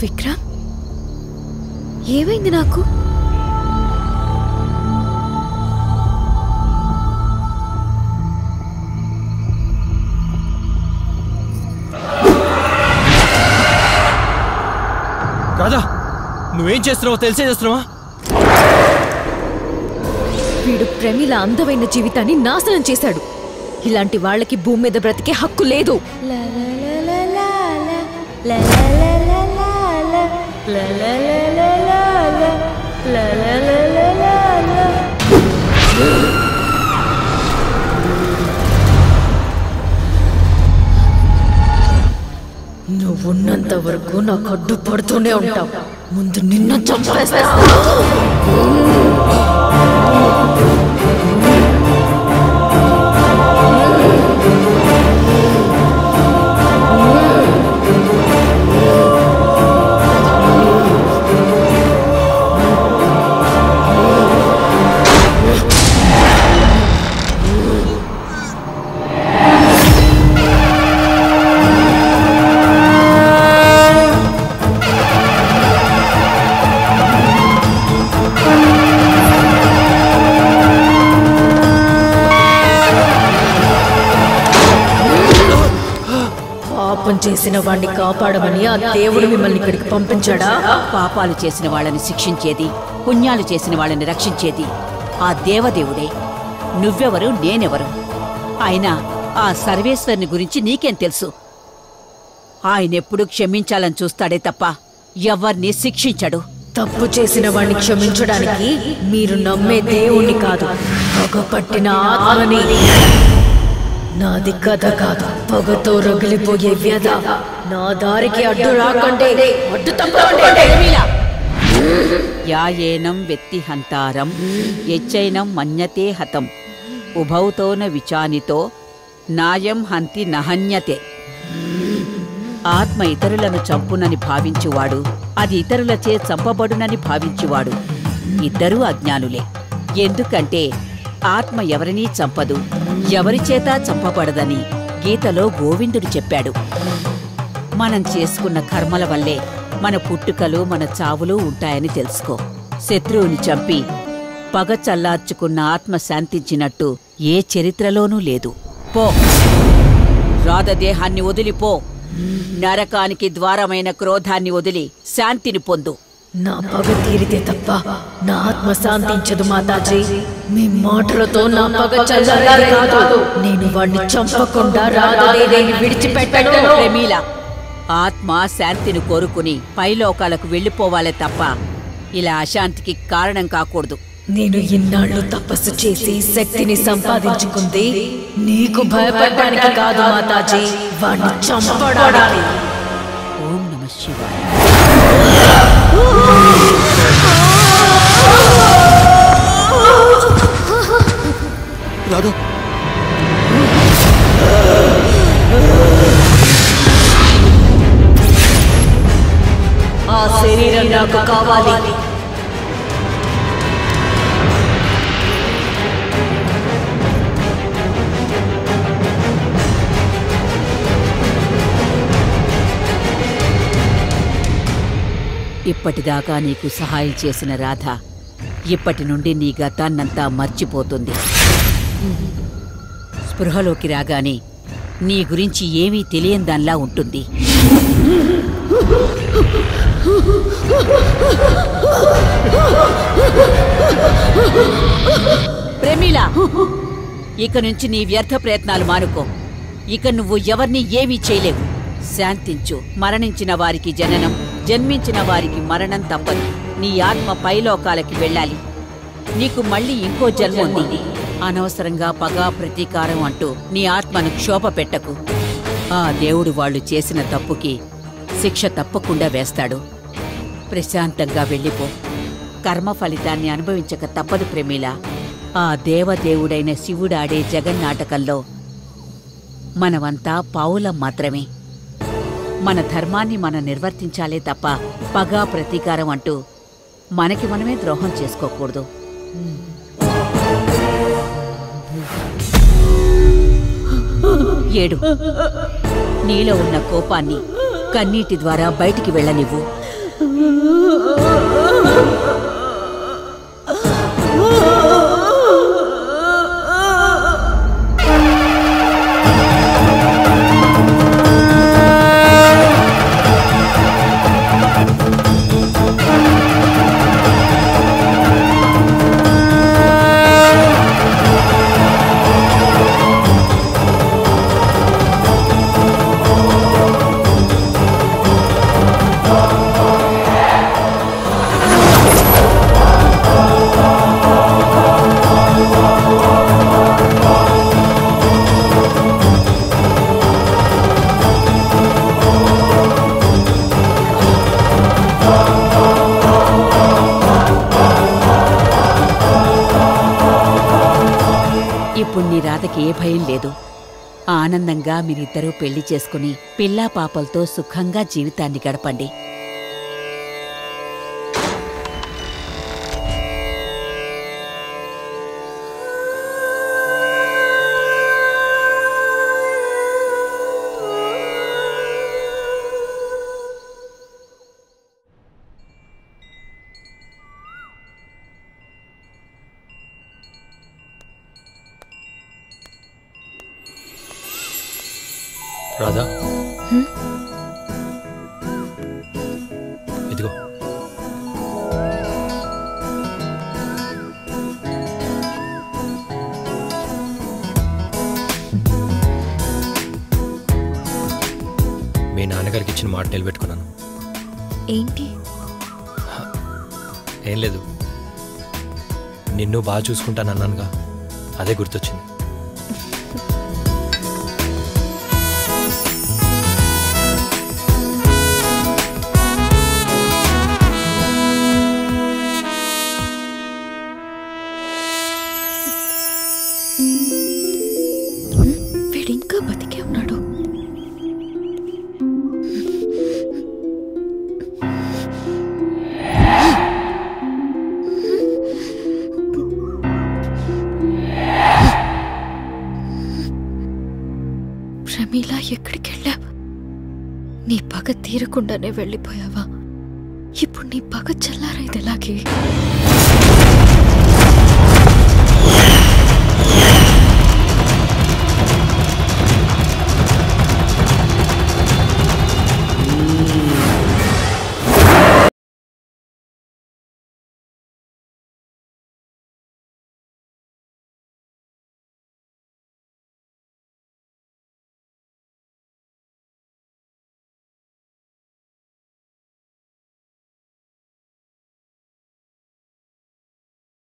విక్రమ్, ఏమైంది నాకు? రాధా, నువ్వేం చేస్తున్నావో తెలిసే చేస్తున్నావా? వీడు ప్రమిళ అందమైన జీవితాన్ని నాశనం చేశాడు. ఇలాంటి వాళ్ళకి భూమి మీద బ్రతికే హక్కు లేదు. నువ్వున్నంత వరకు నాకు అడ్డు పడుతూనే ఉంటావు. ముందు నిన్ను చంపేస్తా. చేసిన వాడిని కాపాడమని ఆ దేవుడు మిమ్మల్ని ఇక్కడికి పంపించాడా? పాపాలు చేసిన వాళ్ళని శిక్షించేది, పుణ్యాలు చేసిన వాళ్ళని రక్షించేది ఆ దేవదేవుడే. నువ్వెవరు, నేనెవరు? అయినా ఆ సర్వేశ్వరుని గురించి నీకేం తెలుసు? ఆయనెప్పుడు క్షమించాలని చూస్తాడే తప్ప ఎవ్వర్నీ శిక్షించడు. తప్పు చేసిన వాడిని క్షమించడానికి మీరు నమ్మే దేవుణ్ణి కాదు, పగపట్టిన ఆత్మని. నాది కథ కాదు, పొగతో రగిలిపోయే వ్యధ. నా దారికి అడ్డు రాకండి, అడ్డు తప్పకండి. యాయేనం వెత్తి హంతారం యచ్చైనం మన్యతే హతం ఉభౌతోన విచానితో నాయం హంతి నహన్యతే. ఆత్మ ఇతరులను చంపునని భావించువాడు, అది ఇతరులచే చంపబడునని భావించువాడు ఇద్దరూ అజ్ఞానులే. ఎందుకంటే ఆత్మ ఎవరినీ చంపదు, ఎవరిచేతా చంపబడదని గీతలో గోవిందుడు చెప్పాడు. మనం చేసుకున్న కర్మల వల్లే మన పుట్టుకలు, మన చావులు ఉంటాయని తెలుసుకో. శత్రువుని చంపి పగ చల్లార్చుకున్న ఆత్మ శాంతించినట్టు ఏ చరిత్రలోనూ లేదు. పో, రాధదేహాన్ని వదిలిపో. నరకానికి ద్వారమైన క్రోధాన్ని వదిలి శాంతిని పొందు. నా పగ తీరితే తప్ప నా ఆత్మ శాంతించదు మాతాజీ. మీ మాటలతో నా పగ చల్లారేది కాదు. నేను వాడిని చంపకుండా రాధదేవిని విడిచిపెట్టను. ప్రమీల, ఆత్మ శాంతిని కోరుకుని పైలోకాలకు వెళ్ళిపోవాలే తప్ప ఇలా అశాంతికి కారణం కాకూడదు. నేను ఇన్నాళ్లు తపస్సు చేసి శక్తిని సంపాదించుకుంది నీకు భయపడడానికి కాదు మాతాజీ, వాడిని చంపడానికి. ఓం నమః శివాయ. రాధా, ఆ శరీరం నాకు కావాలి. ఇప్పటిదాకా నీకు సహాయం చేసిన రాధ ఇప్పటి నుండి నీ గతాన్నంతా మర్చిపోతుంది. స్పృహలోకి రాగానే నీ గురించి ఏమీ తెలియందాన్లా ఉంటుంది. ప్రమీల, ఇక నుంచి నీ వ్యర్థ ప్రయత్నాలు మానుకో. ఇక నువ్వు ఎవర్నీ ఏమీ చేయలేవు. శాంతించు. మరణించిన వారికి జననం, జన్మించిన వారికి మరణం తప్పదు. నీ ఆత్మ పైలోకాలకి వెళ్ళాలి. నీకు మళ్ళీ ఇంకో జన్మ ఉంది. అనవసరంగా పగ, ప్రతీకారం అంటూ నీ ఆత్మను క్షోభ పెట్టకు. ఆ దేవుడు వాళ్ళు చేసిన తప్పుకి శిక్ష తప్పకుండా వేస్తాడు. ప్రశాంతంగా వెళ్ళిపో. కర్మ ఫలితాన్ని అనుభవించక తప్పదు ప్రమీల. ఆ దేవదేవుడైన శివుడాడే జగన్నాటకంలో మనమంతా పావులం మాత్రమే. మన ధర్మాన్ని మనం నిర్వర్తించాలే తప్ప పగా ప్రతీకారం అంటూ మనకి మనమే ద్రోహం చేసుకోకూడదు. ఏడు. నీలో ఉన్న కోపాన్ని కన్నీటి ద్వారా బయటికి వెళ్ళనివ్వు. ఇప్పుడు నీ రాధకి ఏ భయం లేదు. ఆనందంగా మీరిద్దరూ పెళ్లి చేసుకుని పిల్లా పాపలతో సుఖంగా జీవితాన్ని గడపండి. రాధా, ఇదిగో. మీ నాన్నగారికి ఇచ్చిన మాట నిలబెట్టుకున్నాను. ఏంటి? ఏం లేదు, నిన్ను బాగా చూసుకుంటాను అన్నానుగా, అదే గుర్తొచ్చింది. వీడింకా బతికే ఉన్నాడు. ప్రమీల, ఎక్కడికెళ్ళావు? నీ పగ తీరకుండానే వెళ్ళిపోయావా? ఇప్పుడు నీ పగ చల్లారైంది ఎలాగే?